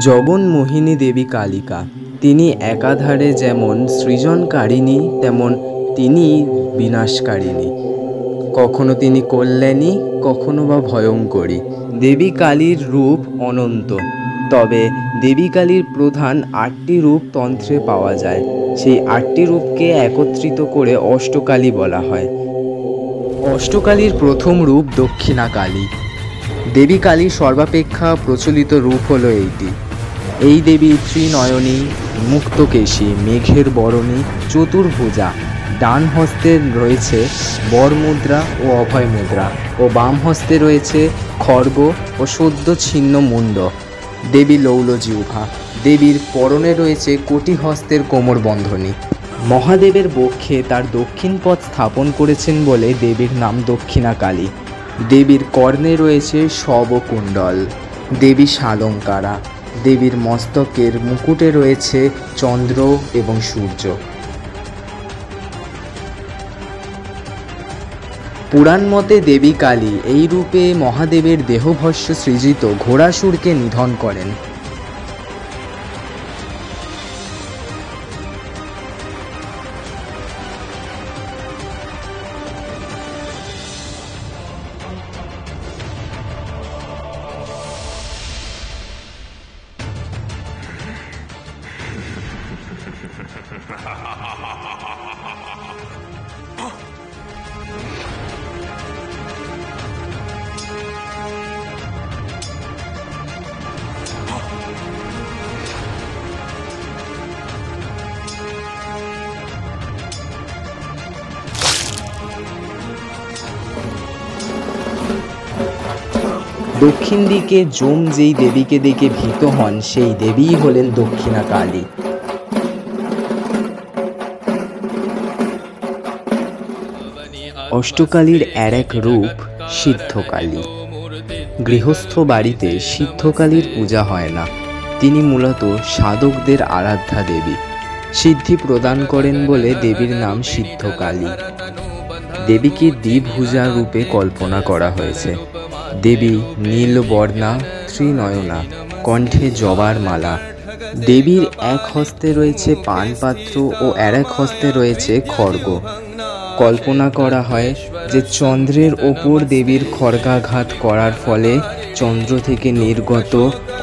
জগন মোহিনী দেবী কালিকা। তিনি একাধারে যেমন সৃজনকারিণী তেমন তিনি বিনাশকারিণী। কখনো তিনি কল্যাণী, কখনো বা ভয়ঙ্করী। দেবী কালীর রূপ অনন্ত, তবে দেবী কালীর প্রধান ৮টি রূপ তন্ত্রে পাওয়া যায়। সেই ৮টি রূপকে একত্রিত করে অষ্টকালী বলা হয়। অষ্টকালীর প্রথম রূপ দক্ষিণা কালী। দেবী কালীর সর্বাপেক্ষা প্রচলিত রূপ হলো এইটি। এই দেবী ত্রিনয়নী, মুক্তকেশী, মেঘের বরণী, চতুর্ভুজা। ডান হস্তে রয়েছে বরমুদ্রা ও অভয় মুদ্রা ও বাম হস্তে রয়েছে খড়গ ও সদ্য ছিন্ন মুণ্ড। দেবী লৌলজিহ্বা। দেবীর পরনে রয়েছে কোটি হস্তের কোমর বন্ধনী। মহাদেবের বক্ষে তার দক্ষিণ পদ স্থাপন করেছেন বলে দেবীর নাম দক্ষিণা কালী। দেবীর কর্ণে রয়েছে শবকুণ্ডল। দেবী শালঙ্কারা। দেবীর মস্তকের মুকুটে রয়েছে চন্দ্র এবং সূর্য। পুরাণ মতে দেবী কালী এই রূপে মহাদেবের দেহভস্য সৃজিত ঘোড়াসুরকে নিধন করেন। দক্ষিণ দিকে যম যেই দেবীকে দেখে ভীত হন সেই দেবীই হলেন দক্ষিণা কালী। অষ্টকালীর আর এক রূপ সিদ্ধকালী। গৃহস্থ বাড়িতে সিদ্ধকালীর পূজা হয় না। তিনি মূলত সাধকদের আরাধ্যা দেবী। সিদ্ধি প্রদান করেন বলে দেবীর নাম সিদ্ধকালী। দেবীকে দ্বিভুজা রূপে কল্পনা করা হয়েছে। দেবী নীলবর্ণা, ত্রিনয়না, কণ্ঠে জবার মালা। দেবীর এক হস্তে রয়েছে পানপাত্র ও আর এক হস্তে রয়েছে খড়গ। কল্পনা করা হয় যে চন্দ্রের ওপর দেবীর খড়গাঘাত করার ফলে চন্দ্র থেকে নির্গত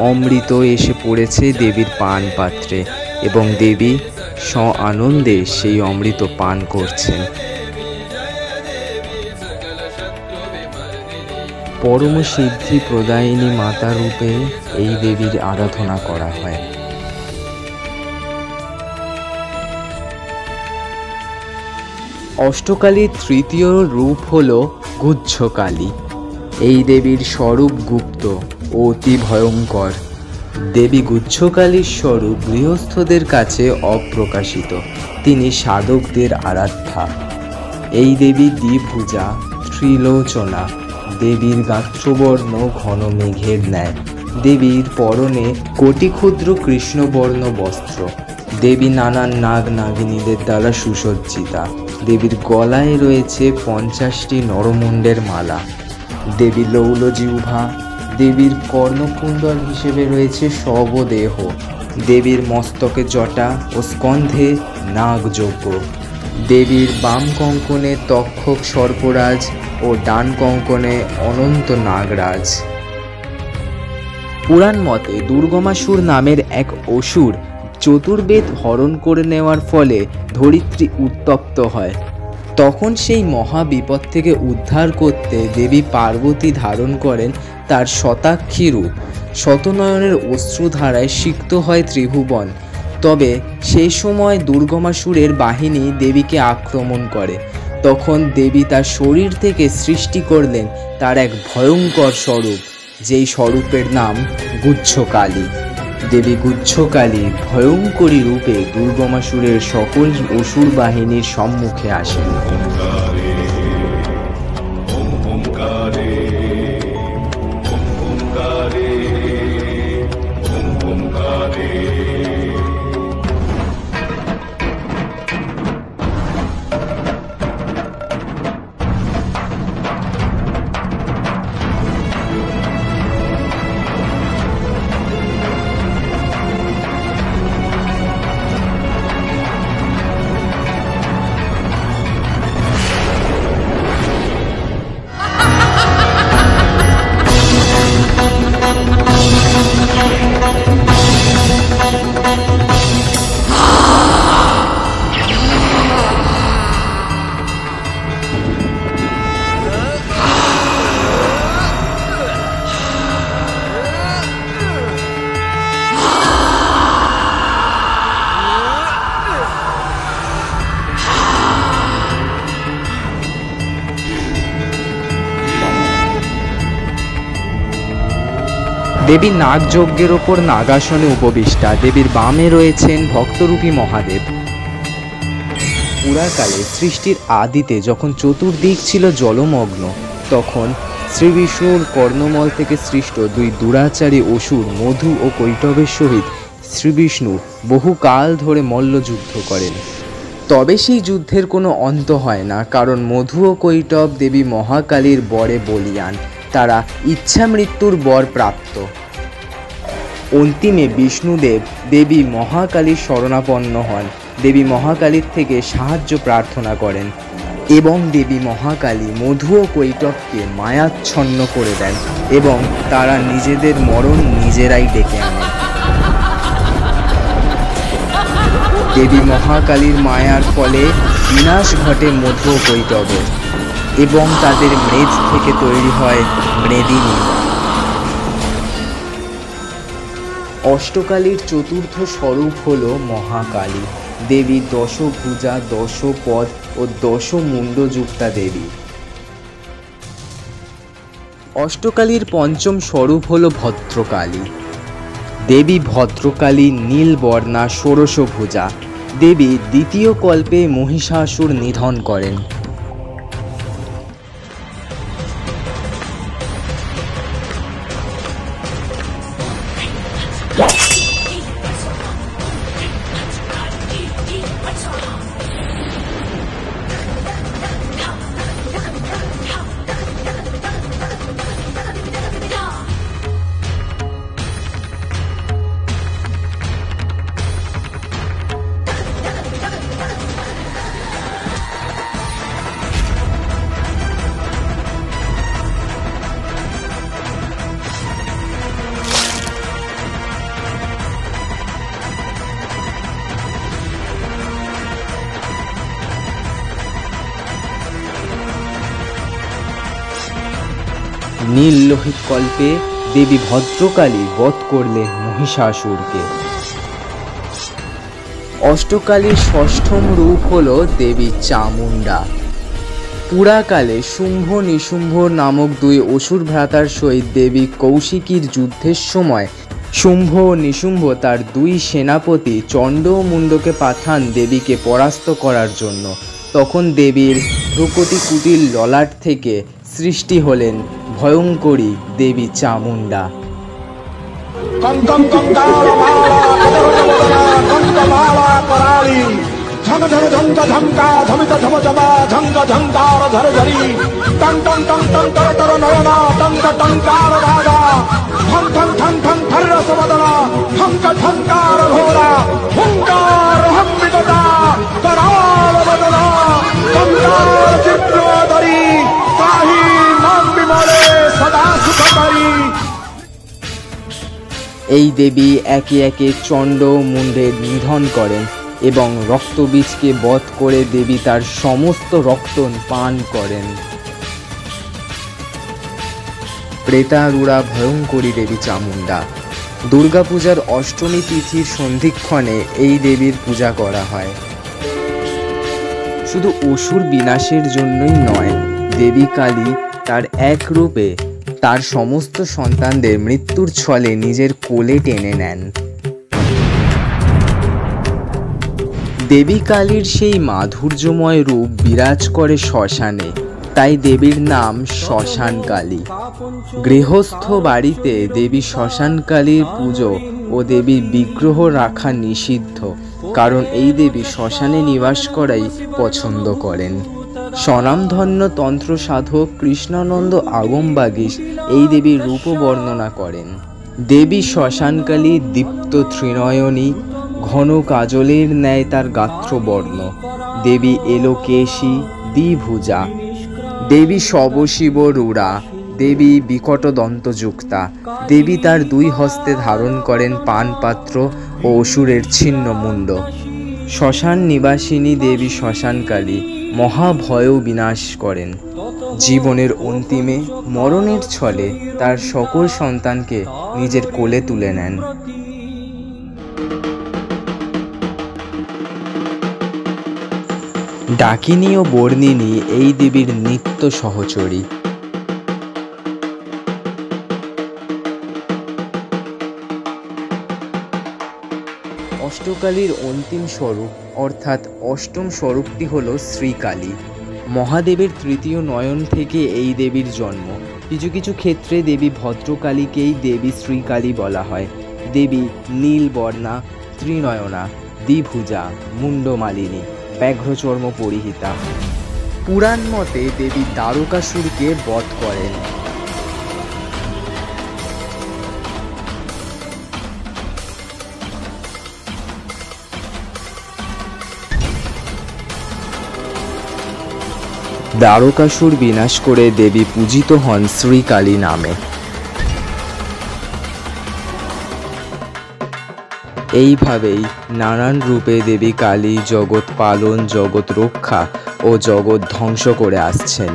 অমৃত এসে পড়েছে দেবীর পানপাত্রে এবং দেবী আনন্দে সেই অমৃত পান করছেন। পরম সিদ্ধি প্রদায়িনী মাতা রূপে এই দেবীর আরাধনা করা হয়। অষ্টকালীর তৃতীয় রূপ হল গুহ্যকালী। এই দেবীর স্বরূপ গুপ্ত ও অতি ভয়ঙ্কর। দেবী গুহ্যকালীর স্বরূপ গৃহস্থদের কাছে অপ্রকাশিত। তিনি সাধকদের আরাধ্যা। এই দেবী দ্বিভুজা, ত্রিলোচনা। দেবীর গাত্রবর্ণ ঘন মেঘের ন্যায়। দেবীর পরনে কোটি ক্ষুদ্র কৃষ্ণবর্ণ বস্ত্র। দেবী নানান নাগ নাগিনীদের দ্বারা সুসজ্জিতা। দেবীর গলায় রয়েছে 50টি নরমুণ্ডের মালা। দেবী লৌলজিহ্বা। দেবীর কর্ণকুণ্ডল হিসেবে রয়েছে শবদেহ। দেবীর মস্তকে জটা ও স্কন্ধে নাগযজ্ঞ। দেবীর বাম কঙ্কণে তক্ষক সর্পরাজ ও ডান কঙ্কণে অনন্ত নাগরাজ। পুরাণ মতে দুর্গমাসুর নামের এক অসুর চতুর্বেদ হরণ করে নেওয়ার ফলে ধরিত্রী উত্তপ্ত হয়। তখন সেই মহাবিপদ থেকে উদ্ধার করতে দেবী পার্বতী ধারণ করেন তার শতাক্ষী রূপ। শতনয়নের অশ্রুধারায় সিক্ত হয় ত্রিভুবন। তবে সেই সময় দুর্গমাসুরের বাহিনী দেবীকে আক্রমণ করে। তখন দেবী তার শরীর থেকে সৃষ্টি করলেন তার এক ভয়ঙ্কর স্বরূপ, যেই স্বরূপের নাম গুহ্যকালী। দেবী গুহ্যকালী ভয়ঙ্করী রূপে দুর্গমাসুরের সকল অসুর বাহিনীর সম্মুখে আসেন। দেবী নাগযজ্ঞের ওপর নাগাসনে উপবিষ্টা। দেবীর বামে রয়েছেন ভক্তরূপী মহাদেব। পুরাকালে সৃষ্টির আদিতে যখন চতুর্দিক ছিল জলমগ্ন, তখন শ্রীবিষ্ণুর কর্ণমল থেকে সৃষ্ট দুই দুরাচারী অসুর মধু ও কৈটবের সহিত শ্রীবিষ্ণু বহুকাল ধরে মল্লযুদ্ধ করেন। তবে সেই যুদ্ধের কোনো অন্ত হয় না, কারণ মধু ও কৈটব দেবী মহাকালীর বরে বলীয়ান। তারা ইচ্ছা মৃত্যুর বর প্রাপ্ত। অন্তিমে বিষ্ণুদেব দেবী মহাকালীর শরণাপন্ন হন, দেবী মহাকালীর থেকে সাহায্য প্রার্থনা করেন এবং দেবী মহাকালী মধু ও কৈটবকে মায়াচ্ছন্ন করে দেন এবং তারা নিজেদের মরণ নিজেরাই ডেকে আনেন। দেবী মহাকালীর মায়ার ফলে বিনাশ ঘটে মধু ও কৈটবের এবং তাদের মেদ থেকে তৈরি হয় মেদিনী। অষ্টকালীর চতুর্থ স্বরূপ হল মহাকালী। দেবী দশভুজা, দশপদ ও দশমুণ্ডযুক্তা দেবী। অষ্টকালীর পঞ্চম স্বরূপ হল ভদ্রকালী। দেবী ভদ্রকালী নীলবর্ণা, ষোড়শভুজা। দেবী দ্বিতীয় কল্পে মহিষাসুর নিধন করেন। নীল লোহিত কল্পে দেবী ভদ্রকালী বধ করলেন মহিষাসুরকে। অষ্টকালীর ষষ্ঠম রূপ হল দেবী চামুণ্ডা। পুরাকালে শুম্ভ নিশুম্ভ নামক দুই অসুর ভ্রাতার সহিত দেবী কৌশিকীর যুদ্ধের সময় শুম্ভ ও নিশুম্ভ তার দুই সেনাপতি চণ্ড ও মুণ্ডকে পাঠান দেবীকে পরাস্ত করার জন্য। তখন দেবীর ভ্রুকুটি কুটির ললাট থেকে সৃষ্টি হলেন ভয়ঙ্করী দেবী চামুণ্ডা। এই দেবী একে একে চণ্ড মুণ্ডের নিধন করেন এবং রক্তবীজকে বধ করে দেবী তার সমস্ত রক্ত পান করেন। প্রেতারূঢ়া ভয়ঙ্করী দেবী চামুণ্ডা। দুর্গাপূজার অষ্টমী তিথির সন্ধিক্ষণে এই দেবীর পূজা করা হয়। শুধু অসুর বিনাশের জন্যই নয়, দেবী কালী তার এক রূপে তার সমস্ত সন্তানদের মৃত্যুর ছলে নিজের কোলে টেনে নেন। দেবী কালীর সেই মাধুর্যময় রূপ বিরাজ করে শ্মশানে, তাই দেবীর নাম শ্মশান কালী। গৃহস্থ বাড়িতে দেবী শ্মশান কালীর পুজো ও দেবীর বিগ্রহ রাখা নিষিদ্ধ, কারণ এই দেবী শ্মশানে নিবাস করাই পছন্দ করেন। স্বনামধন্য তন্ত্র সাধক কৃষ্ণানন্দ আগমবাগীশ এই দেবীর রূপ বর্ণনা করেন। দেবী শ্মশানকালী দীপ্ত ত্রিনয়নী, ঘন কাজলের ন্যায় তার গাত্রবর্ণ। দেবী এলোকেশী, দ্বিভুজা। দেবী শবশিব রূঢ়া। দেবী বিকট দন্তযুক্তা। দেবী তার দুই হস্তে ধারণ করেন পানপাত্র ও অসুরের ছিন্ন মুণ্ড। শ্মশান নিবাসিনী দেবী শ্মশানকালী মহাভয়ও বিনাশ করেন। জীবনের অন্তিমে মরণের ছলে তার সকল সন্তানকে নিজের কোলে তুলে নেন। ডাকিনী ও বর্ণিনী এই দেবীর নিত্য সহচরী। অষ্টকালীর অন্তিম স্বরূপ অর্থাৎ অষ্টম স্বরূপটি হল শ্রীকালী। মহাদেবের তৃতীয় নয়ন থেকে এই দেবীর জন্ম। কিছু কিছু ক্ষেত্রে দেবী ভদ্রকালীকেই দেবী শ্রীকালী বলা হয়। দেবী নীলবর্ণা, ত্রিনয়না, দ্বিভুজা, মুন্ডমালিনী, ব্যাঘ্রচর্ম পরিহিতা। পুরাণ মতে দেবী দ্বারকাসুরকে বধ করেন। দ্বারকাসুর বিনাশ করে দেবী পূজিত হন শ্রীকালী নামে। এইভাবেই নানান রূপে দেবী কালী জগৎ পালন, জগৎ রক্ষা ও জগৎ ধ্বংস করে আসছেন।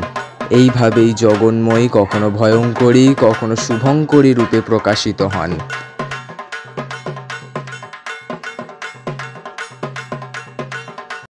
এইভাবেই জগন্ময়ী কখনো ভয়ঙ্করী, কখনো শুভঙ্করী রূপে প্রকাশিত হন।